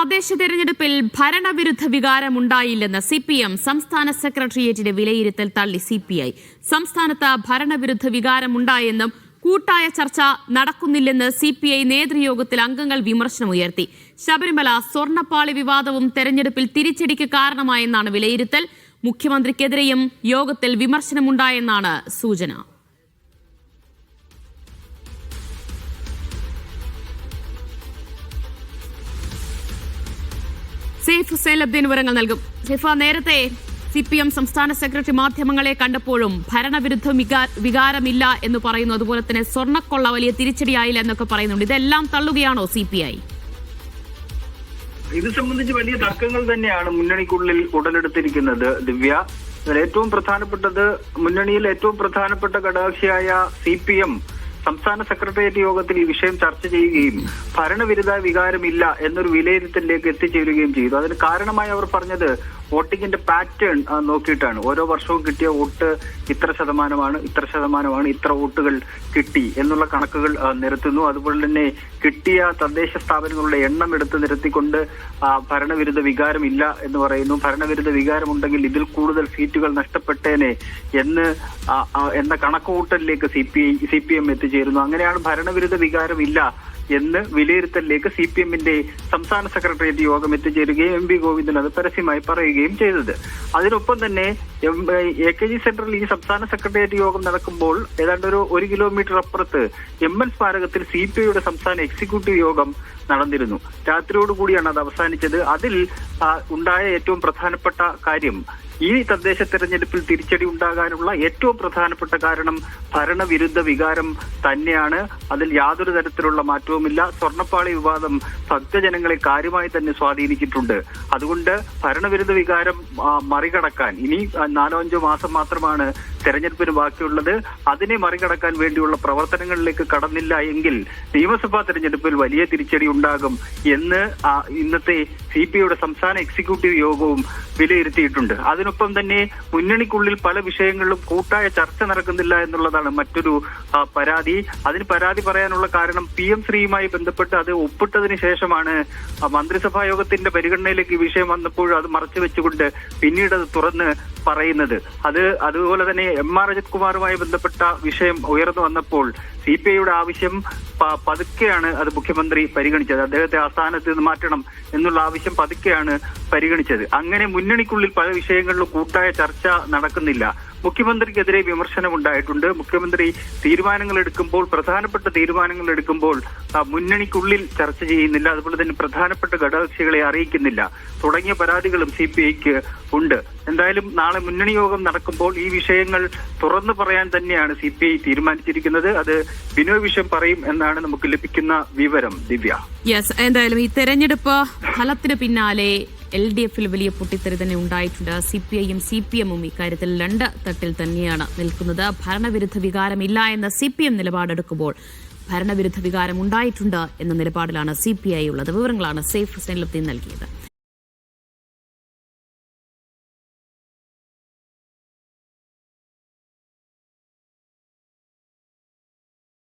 തദ്ദേശ തെരഞ്ഞെടുപ്പിൽ ഭരണവിരുദ്ധ വികാരമുണ്ടായില്ലെന്ന് CPM സംസ്ഥാന സെക്രട്ടേറിയറ്റിന്റെ വിലയിരുത്തൽ തള്ളി CPI. സംസ്ഥാനത്ത് ഭരണവിരുദ്ധ വികാരമുണ്ടായെന്നും കൂട്ടായ ചർച്ച നടക്കുന്നില്ലെന്ന് CPI നേതൃയോഗത്തിൽ അംഗങ്ങൾ വിമർശനമുയർത്തി. ശബരിമല സ്വർണ്ണപ്പാളി വിവാദവും തെരഞ്ഞെടുപ്പിൽ തിരിച്ചടിക്ക് കാരണമായെന്നാണ് വിലയിരുത്തൽ. മുഖ്യമന്ത്രിക്കെതിരെയും യോഗത്തിൽ വിമർശനമുണ്ടായെന്നാണ് സൂചന. സേഫ് ഹുസൈൻ ലബ്ദീൻ വിവരങ്ങൾ നൽകും. സേഫ, നേരത്തെ CPM സംസ്ഥാന സെക്രട്ടറി മാധ്യമങ്ങളെ കണ്ടപ്പോഴും ഭരണവിരുദ്ധ വികാരമില്ല എന്ന് പറയുന്നു, അതുപോലെ തന്നെ സ്വർണ്ണക്കൊള്ള വലിയ തിരിച്ചടിയായില്ല എന്നൊക്കെ പറയുന്നുണ്ട്. ഇതെല്ലാം തള്ളുകയാണോ CPI? ഇത് സംബന്ധിച്ച് വലിയ തർക്കങ്ങൾ തന്നെയാണ് മുന്നണിക്കുള്ളിൽ ഉടലെടുത്തിരിക്കുന്നത്. ദിവ്യ, ഏറ്റവും പ്രധാനപ്പെട്ടത് മുന്നണിയിൽ ഏറ്റവും പ്രധാനപ്പെട്ട ഘടകകക്ഷിയായ CPM സംസ്ഥാന സെക്രട്ടേറിയറ്റ് യോഗത്തിൽ ഈ വിഷയം ചർച്ച ചെയ്യുകയും ഭരണവിരുദ്ധ വികാരമില്ല എന്നൊരു വിലയിരുത്തലിലേക്ക് എത്തിച്ചേരുകയും ചെയ്തു. അതിന് കാരണമായി അവർ പറഞ്ഞത് വോട്ടിങ്ങിന്റെ പാറ്റേൺ നോക്കിയിട്ടാണ്. ഓരോ വർഷവും കിട്ടിയ വോട്ട് ഇത്ര ശതമാനമാണ്, ഇത്ര വോട്ടുകൾ കിട്ടി എന്നുള്ള കണക്കുകൾ നിരത്തുന്നു. അതുപോലെ തന്നെ കിട്ടിയ തദ്ദേശ സ്ഥാപനങ്ങളുടെ എണ്ണം എടുത്ത് നിരത്തിക്കൊണ്ട് ഭരണവിരുദ്ധ വികാരമില്ല എന്ന് പറയുന്നു. ഭരണവിരുദ്ധ വികാരമുണ്ടെങ്കിൽ ഇതിൽ കൂടുതൽ സീറ്റുകൾ നഷ്ടപ്പെട്ടേനെ എന്ന കണക്കുകൂട്ടലിലേക്ക് CPM എത്തിച്ചേരുന്നു. അങ്ങനെയാണ് ഭരണവിരുദ്ധ വികാരമില്ല എന്ന് വിലയിരുത്തലിലേക്ക് CPMന്റെ സംസ്ഥാന സെക്രട്ടേറിയറ്റ് യോഗം എത്തിച്ചേരുകയും MP ഗോവിന്ദൻ അത് പരസ്യമായി പറയുകയും ചെയ്തത്. അതിനൊപ്പം തന്നെ AKG സെന്ററിൽ ഈ സംസ്ഥാന സെക്രട്ടേറിയറ്റ് യോഗം നടക്കുമ്പോൾ ഏതാണ്ട് ഒരു 1 കിലോമീറ്റർ അപ്പുറത്ത് MN സ്മാരകത്തിൽ CPIയുടെ സംസ്ഥാന എക്സിക്യൂട്ടീവ് യോഗം നടന്നിരുന്നു. രാത്രിയോടുകൂടിയാണ് അത് അവസാനിച്ചത്. അതിൽ ഉണ്ടായ ഏറ്റവും പ്രധാനപ്പെട്ട കാര്യം, ഈ തദ്ദേശ തെരഞ്ഞെടുപ്പിൽ തിരിച്ചടി ഉണ്ടാകാനുള്ള ഏറ്റവും പ്രധാനപ്പെട്ട കാരണം ഭരണവിരുദ്ധ വികാരം തന്നെയാണ്. അതിൽ യാതൊരു തരത്തിലുള്ള മാറ്റവുമില്ല. സ്വർണ്ണപ്പാളി വിവാദം ഭക്തജനങ്ങളെ കാര്യമായി തന്നെ സ്വാധീനിച്ചിട്ടുണ്ട്. അതുകൊണ്ട് ഭരണവിരുദ്ധ വികാരം മറികടക്കാൻ ഇനി 4-5 മാസം മാത്രമാണ് തെരഞ്ഞെടുപ്പിന് ബാക്കിയുള്ളത്. അതിനെ മറികടക്കാൻ വേണ്ടിയുള്ള പ്രവർത്തനങ്ങളിലേക്ക് കടന്നില്ല എങ്കിൽ നിയമസഭാ തെരഞ്ഞെടുപ്പിൽ വലിയ തിരിച്ചടി ഉണ്ടാകും എന്ന് ഇന്നത്തെ CPIയുടെ സംസ്ഥാന എക്സിക്യൂട്ടീവ് യോഗവും വിലയിരുത്തിയിട്ടുണ്ട്. അതിനൊപ്പം തന്നെ മുന്നണിക്കുള്ളിൽ പല വിഷയങ്ങളിലും കൂട്ടായ ചർച്ച നടക്കുന്നില്ല എന്നുള്ളതാണ് മറ്റൊരു പരാതി. അതിന് പരാതി പറയാനുള്ള കാരണം PM ശ്രീയുമായി ബന്ധപ്പെട്ട് അത് ഒപ്പിട്ടതിന് ശേഷമാണ് മന്ത്രിസഭാ യോഗത്തിന്റെ പരിഗണനയിലേക്ക് ഈ വിഷയം വന്നപ്പോൾ അത് മറച്ചു വെച്ചുകൊണ്ട് പിന്നീട് അത് തുറന്ന് പറയുന്നത്. അതുപോലെ തന്നെ MR അജിത് കുമാറുമായി ബന്ധപ്പെട്ട വിഷയം ഉയർന്നു വന്നപ്പോൾ CPIയുടെ ആവശ്യം പതുക്കെയാണ് അത് മുഖ്യമന്ത്രി പരിഗണിച്ചത്. അദ്ദേഹത്തെ ആ സ്ഥാനത്ത് നിന്ന് മാറ്റണം എന്നുള്ള ആവശ്യം പതുക്കെയാണ് പരിഗണിച്ചത്. അങ്ങനെ മുന്നണിക്കുള്ളിൽ പല വിഷയങ്ങളിലും കൂട്ടായ ചർച്ച നടക്കുന്നില്ല. മുഖ്യമന്ത്രിക്കെതിരെ വിമർശനമുണ്ടായിട്ടുണ്ട്. മുഖ്യമന്ത്രി പ്രധാനപ്പെട്ട തീരുമാനങ്ങൾ എടുക്കുമ്പോൾ മുന്നണിക്കുള്ളിൽ ചർച്ച ചെയ്യുന്നില്ല, അതുപോലെ തന്നെ പ്രധാനപ്പെട്ട ഘടകകക്ഷികളെ അറിയിക്കുന്നില്ല തുടങ്ങിയ പരാതികളും CPIക്ക് ഉണ്ട്. എന്തായാലും നാളെ മുന്നണി യോഗം നടക്കുമ്പോൾ ഈ വിഷയങ്ങൾ തുറന്നു പറയാൻ തന്നെയാണ് CPI തീരുമാനിച്ചിരിക്കുന്നത്. അത് ബിനോയ് വിഷയം പറയും എന്നാണ് നമുക്ക് ലഭിക്കുന്ന വിവരം. ദിവ്യ, എന്തായാലും ഈ തെരഞ്ഞെടുപ്പ് ഫലത്തിന് പിന്നാലെ LDFൽ വലിയ പൊട്ടിത്തെറി തന്നെ ഉണ്ടായിട്ടുണ്ട്. CPIയും CPMും ഇക്കാര്യത്തിൽ 2 തട്ടിൽ തന്നെയാണ് നിൽക്കുന്നത്. ഭരണവിരുദ്ധ വികാരമില്ല എന്ന CPM നിലപാടെടുക്കുമ്പോൾ ഭരണവിരുദ്ധ വികാരം ഉണ്ടായിട്ടുണ്ട് എന്ന നിലപാടിലാണ് CPI ഉള്ളത്. വിവരങ്ങളാണ് സേഫ് ഹുസൈൻ ലബ്ദീൻ നൽകിയത്.